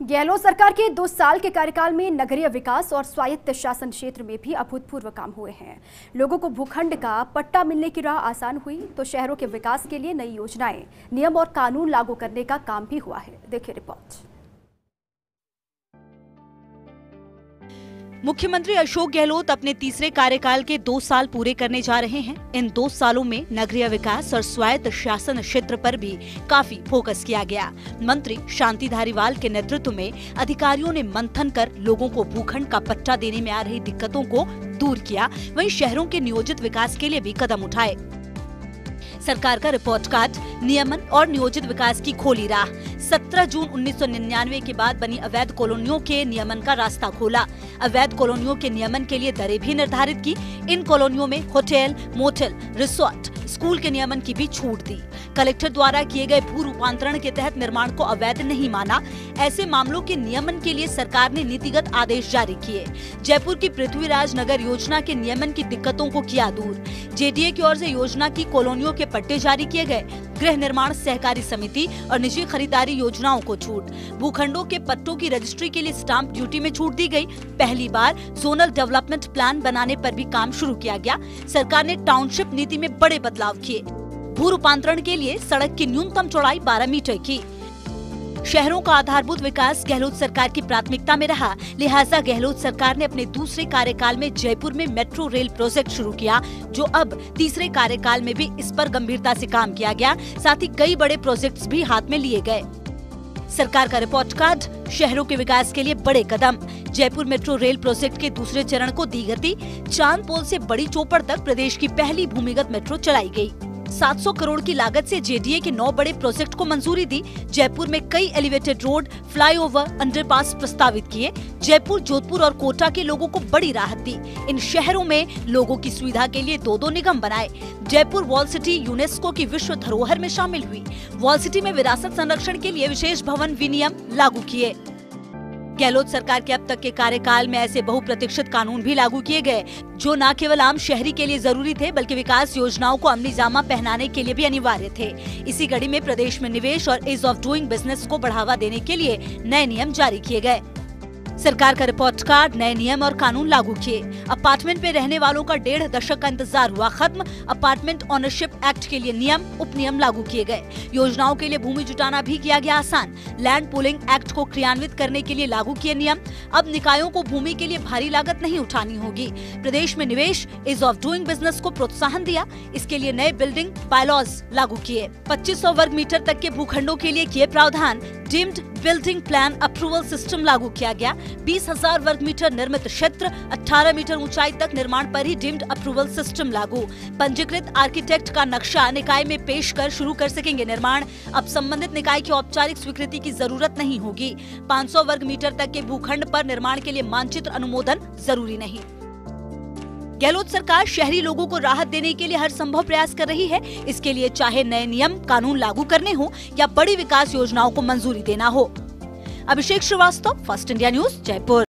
गहलोत सरकार के 2 साल के कार्यकाल में नगरीय विकास और स्वायत्त शासन क्षेत्र में भी अभूतपूर्व काम हुए हैं। लोगों को भूखंड का पट्टा मिलने की राह आसान हुई तो शहरों के विकास के लिए नई योजनाएं, नियम और कानून लागू करने का काम भी हुआ है। देखिए रिपोर्ट। मुख्यमंत्री अशोक गहलोत अपने तीसरे कार्यकाल के 2 साल पूरे करने जा रहे हैं। इन 2 सालों में नगरीय विकास और स्वायत्त शासन क्षेत्र पर भी काफी फोकस किया गया। मंत्री शांति धारीवाल के नेतृत्व में अधिकारियों ने मंथन कर लोगों को भूखंड का पट्टा देने में आ रही दिक्कतों को दूर किया। वहीं शहरों के नियोजित विकास के लिए भी कदम उठाए। सरकार का रिपोर्ट कार्ड नियमन और नियोजित विकास की खोली राह। 17 जून 1999 के बाद बनी अवैध कॉलोनियों के नियमन का रास्ता खोला। अवैध कॉलोनियों के नियमन के लिए दरें भी निर्धारित की। इन कॉलोनियों में होटल, मोटेल, रिसोर्ट, स्कूल के नियमन की भी छूट दी। कलेक्टर द्वारा किए गए भू रूपांतरण के तहत निर्माण को अवैध नहीं माना। ऐसे मामलों के नियमन के लिए सरकार ने नीतिगत आदेश जारी किए। जयपुर की पृथ्वीराज नगर योजना के नियमन की दिक्कतों को किया दूर। जेडीए की ओर से योजना की कॉलोनियों के पट्टे जारी किए गए। गृह निर्माण सहकारी समिति और निजी खरीदारी योजनाओं को छूट। भूखंडों के पट्टों की रजिस्ट्री के लिए स्टाम्प ड्यूटी में छूट दी गई। पहली बार जोनल डेवलपमेंट प्लान बनाने पर भी काम शुरू किया गया। सरकार ने टाउनशिप नीति में बड़े बदलाव किए। भू रूपांतरण के लिए सड़क की न्यूनतम चौड़ाई 12 मीटर की। शहरों का आधारभूत विकास गहलोत सरकार की प्राथमिकता में रहा। लिहाजा गहलोत सरकार ने अपने दूसरे कार्यकाल में जयपुर में मेट्रो रेल प्रोजेक्ट शुरू किया, जो अब तीसरे कार्यकाल में भी इस पर गंभीरता से काम किया गया। साथ ही कई बड़े प्रोजेक्ट्स भी हाथ में लिए गए। सरकार का रिपोर्ट कार्ड शहरों के विकास के लिए बड़े कदम। जयपुर मेट्रो रेल प्रोजेक्ट के दूसरे चरण को दी गति। चांदपोल से बड़ी चौपड़ तक प्रदेश की पहली भूमिगत मेट्रो चलाई गई। 700 करोड़ की लागत से जेडीए के 9 बड़े प्रोजेक्ट को मंजूरी दी। जयपुर में कई एलिवेटेड रोड, फ्लाईओवर, अंडरपास प्रस्तावित किए। जयपुर, जोधपुर और कोटा के लोगों को बड़ी राहत दी। इन शहरों में लोगों की सुविधा के लिए 2 निगम बनाए। जयपुर वॉल सिटी यूनेस्को की विश्व धरोहर में शामिल हुई। वॉल सिटी में विरासत संरक्षण के लिए विशेष भवन विनियम लागू किए। गहलोत सरकार के अब तक के कार्यकाल में ऐसे बहुप्रतीक्षित कानून भी लागू किए गए, जो न केवल आम शहरी के लिए जरूरी थे, बल्कि विकास योजनाओं को अमली जामा पहनाने के लिए भी अनिवार्य थे। इसी कड़ी में प्रदेश में निवेश और ईज ऑफ डूइंग बिजनेस को बढ़ावा देने के लिए नए नियम जारी किए गए। सरकार का रिपोर्ट कार्ड नए नियम और कानून लागू किए। अपार्टमेंट में रहने वालों का 1.5 दशक का इंतजार हुआ खत्म। अपार्टमेंट ओनरशिप एक्ट के लिए नियम, उपनियम लागू किए गए। योजनाओं के लिए भूमि जुटाना भी किया गया आसान। लैंड पूलिंग एक्ट को क्रियान्वित करने के लिए लागू किए नियम। अब निकायों को भूमि के लिए भारी लागत नहीं उठानी होगी। प्रदेश में निवेश, ईज ऑफ डूइंग बिजनेस को प्रोत्साहन दिया। इसके लिए नए बिल्डिंग बायलॉज लागू किए। 2500 वर्ग मीटर तक के भूखंडों के लिए किए प्रावधान। Deemed building plan approval system लागू किया गया। 20,000 वर्ग मीटर निर्मित क्षेत्र, 18 मीटर ऊंचाई तक निर्माण पर ही डीम्ड अप्रूवल सिस्टम लागू। पंजीकृत आर्किटेक्ट का नक्शा निकाय में पेश कर शुरू कर सकेंगे निर्माण। अब संबंधित निकाय की औपचारिक स्वीकृति की जरूरत नहीं होगी। 500 वर्ग मीटर तक के भूखंड पर निर्माण के लिए मानचित्र अनुमोदन जरूरी नहीं। गहलोत सरकार शहरी लोगों को राहत देने के लिए हर संभव प्रयास कर रही है। इसके लिए चाहे नए नियम कानून लागू करने हो या बड़ी विकास योजनाओं को मंजूरी देना हो। Abhishek Srivastava, first India news, Jaipur.